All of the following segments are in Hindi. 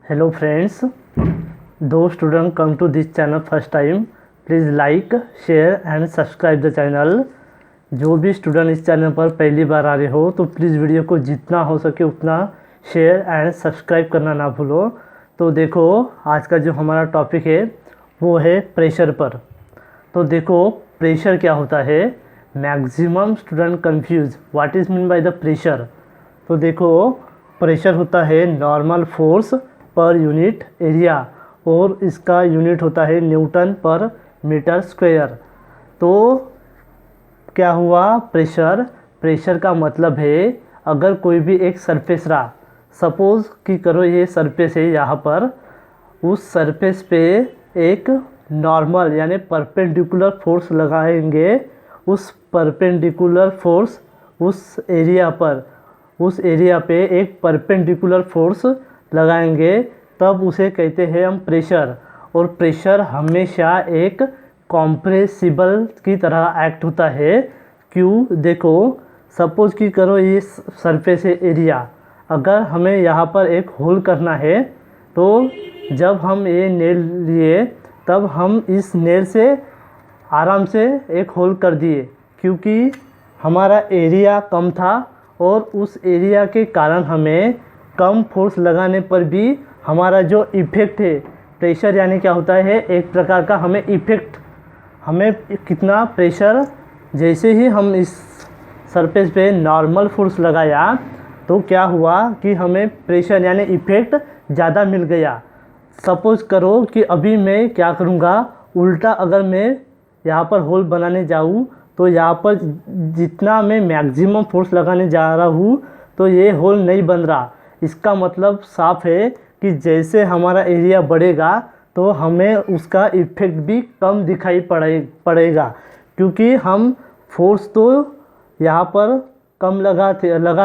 Hello friends, those students come to this channel first time, please like, share and subscribe the channel। जो भी स्टूडेंट इस चैनल पर पहली बार आ रहे हो तो प्लीज़ वीडियो को जितना हो सके उतना शेयर एंड सब्सक्राइब करना ना भूलो। तो देखो आज का जो हमारा टॉपिक है वो है प्रेशर पर। तो देखो प्रेशर क्या होता है, maximum student confuse what is mean by the pressure. तो देखो प्रेशर होता है normal force per unit area और इसका यूनिट होता है न्यूटन पर मीटर स्क्वायर। तो क्या हुआ प्रेशर का मतलब है अगर कोई भी एक सरफेस रहा, सपोज़ कि करो ये सरफेस है, यहाँ पर उस सरफेस पे एक नॉर्मल यानी परपेंडिकुलर फोर्स लगाएंगे, उस परपेंडिकुलर फोर्स उस एरिया पे एक परपेंडिकुलर फोर्स लगाएंगे तब उसे कहते हैं हम प्रेशर। और प्रेशर हमेशा एक कॉम्प्रेसिबल की तरह एक्ट होता है। क्यों, देखो सपोज कि करो ये सरफेस है एरिया, अगर हमें यहाँ पर एक होल करना है तो जब हम ये नेल लिए तब हम इस नेल से आराम से एक होल कर दिए क्योंकि हमारा एरिया कम था और उस एरिया के कारण हमें कम फोर्स लगाने पर भी हमारा जो इफ़ेक्ट है, प्रेशर यानी क्या होता है एक प्रकार का हमें इफ़ेक्ट, हमें कितना प्रेशर, जैसे ही हम इस सरफेस पे नॉर्मल फोर्स लगाया तो क्या हुआ कि हमें प्रेशर यानी इफ़ेक्ट ज़्यादा मिल गया। सपोज़ करो कि अभी मैं क्या करूँगा, उल्टा अगर मैं यहाँ पर होल बनाने जाऊँ तो यहाँ पर जितना मैं मैक्सिमम फोर्स लगाने जा रहा हूँ तो ये होल नहीं बन रहा। इसका मतलब साफ है कि जैसे हमारा एरिया बढ़ेगा तो हमें उसका इफ़ेक्ट भी कम दिखाई पड़ेगा क्योंकि हम फोर्स तो यहाँ पर कम लगा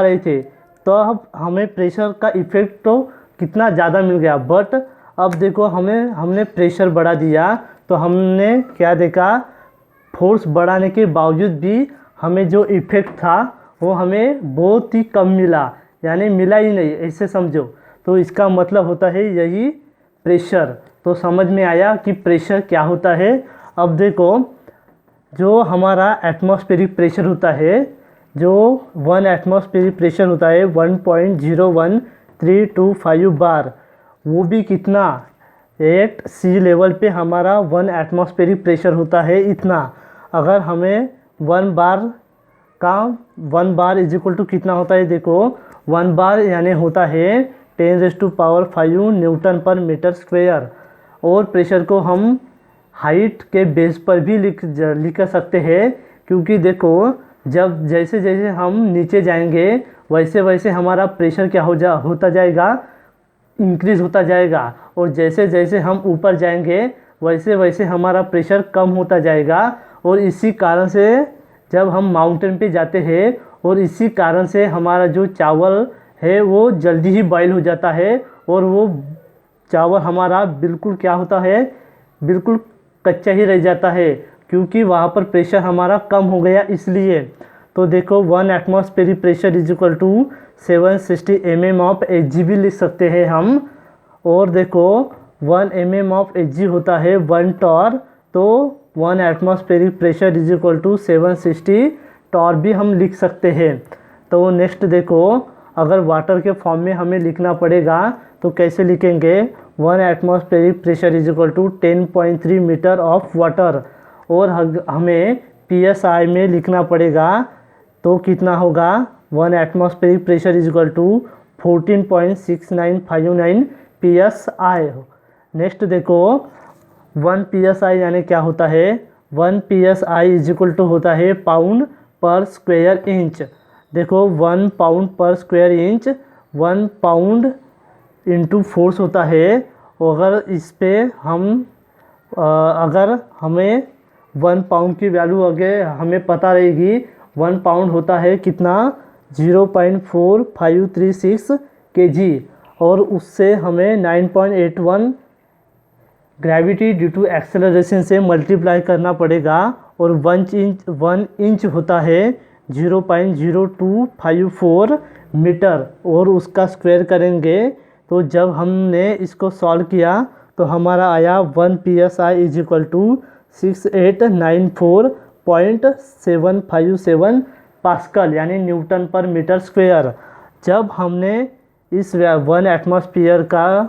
रहे थे तो अब हमें प्रेशर का इफ़ेक्ट तो कितना ज़्यादा मिल गया। बट अब देखो हमने प्रेशर बढ़ा दिया तो हमने क्या देखा, फोर्स बढ़ाने के बावजूद भी हमें जो इफ़ेक्ट था वो हमें बहुत ही कम मिला, यानी मिला ही नहीं, ऐसे समझो। तो इसका मतलब होता है यही प्रेशर। तो समझ में आया कि प्रेशर क्या होता है। अब देखो जो हमारा एटमॉस्फेरिक प्रेशर होता है, जो 1 एटमॉस्फेरिक प्रेशर होता है 1.01325 बार, वो भी कितना, एट सी लेवल पे हमारा 1 एटमॉस्फेरिक प्रेशर होता है इतना। अगर हमें 1 बार इज इक्वल टू कितना होता है, देखो 1 बार यानी होता है 10⁵ न्यूटन पर मीटर स्क्वायर। और प्रेशर को हम हाइट के बेस पर भी लिख सकते हैं क्योंकि देखो जब जैसे जैसे हम नीचे जाएंगे वैसे वैसे हमारा प्रेशर क्या होता जाएगा, इंक्रीज़ होता जाएगा। और जैसे जैसे हम ऊपर जाएंगे वैसे वैसे हमारा प्रेशर कम होता जाएगा। और इसी कारण से जब हम माउंटेन पे जाते हैं और इसी कारण से हमारा जो चावल है वो जल्दी ही बॉयल हो जाता है और वो चावल हमारा बिल्कुल क्या होता है, बिल्कुल कच्चा ही रह जाता है क्योंकि वहाँ पर प्रेशर हमारा कम हो गया इसलिए। तो देखो 1 atmospheric pressure is equal to 760 mm of Hg भी लिख सकते हैं हम। और देखो 1 mm ऑफ Hg होता है 1 टॉर, तो 1 atmospheric pressure is equal to 760 torr भी हम लिख सकते हैं। तो नेक्स्ट देखो अगर वाटर के फॉर्म में हमें लिखना पड़ेगा तो कैसे लिखेंगे, 1 atmospheric pressure is equal to 10.3 metre of water. और हमें PSI में लिखना पड़ेगा तो कितना होगा, 1 atmospheric pressure is equal to 14.6959 PSI। Next देखो 1 PSI यानी क्या होता है, 1 PSI इज इक्वल टू होता है पाउंड पर स्क्वायर इंच। देखो 1 पाउंड पर square inch 1 pound into force होता है। अगर इस पे हम अगर हमें 1 पाउंड की वैल्यू अगर हमें पता रहेगी, 1 पाउंड होता है कितना 0.4536 kg और उससे हमें 9.81 ग्रेविटी ड्यू टू एक्सेलरेशन से मल्टीप्लाई करना पड़ेगा। और 1 इंच होता है 0.0254 मीटर और उसका स्क्वायर करेंगे तो जब हमने इसको सॉल्व किया तो हमारा आया 1 psi is equal to 6894.757 pascal यानी न्यूटन पर मीटर स्क्वायर। जब हमने इस 1 एटमॉस्फेयर का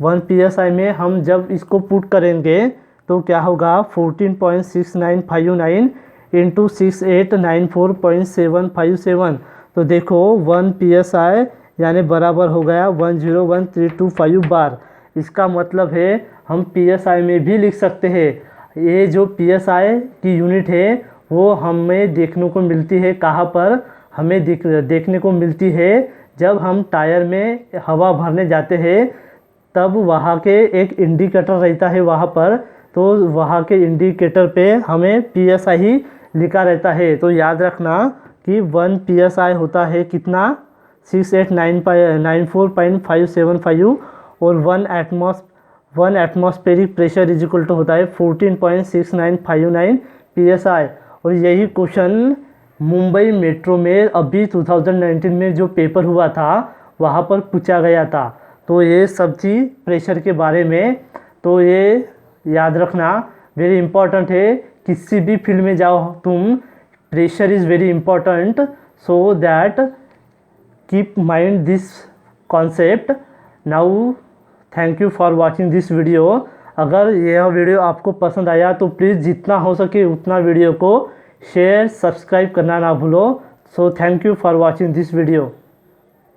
1 psi में हम जब इसको पुट करेंगे तो क्या होगा 14.6959 इंटू 6894.757। तो देखो 1 psi यानी बराबर हो गया 101325 बार। इसका मतलब है हम psi में भी लिख सकते हैं। ये जो psi की यूनिट है वो हमें देखने को मिलती है कहाँ पर, हमें देखने को मिलती है जब हम टायर में हवा भरने जाते हैं तब वहाँ के एक इंडिकेटर रहता है वहाँ पर, तो वहाँ के इंडिकेटर पे हमें psi ही लिखा रहता है। तो याद रखना कि 1 psi होता है कितना 6894.575 और 1 atmospheric pressure is equal to होता है 14.6959 psi। और यही क्वेश्चन मुंबई मेट्रो में अभी 2019 में जो पेपर हुआ था वहाँ पर पूछा गया था। तो ये सब चीज़ प्रेशर के बारे में, तो ये याद रखना वेरी इम्पॉर्टेंट है। किसी भी फील्ड में जाओ तुम, pressure is very important, so that keep mind this concept. Now thank you for watching this video. अगर यह वीडियो आपको पसंद आया तो प्लीज़ जितना हो सके उतना वीडियो को शेयर सब्सक्राइब करना ना भूलो। So thank you for watching this video.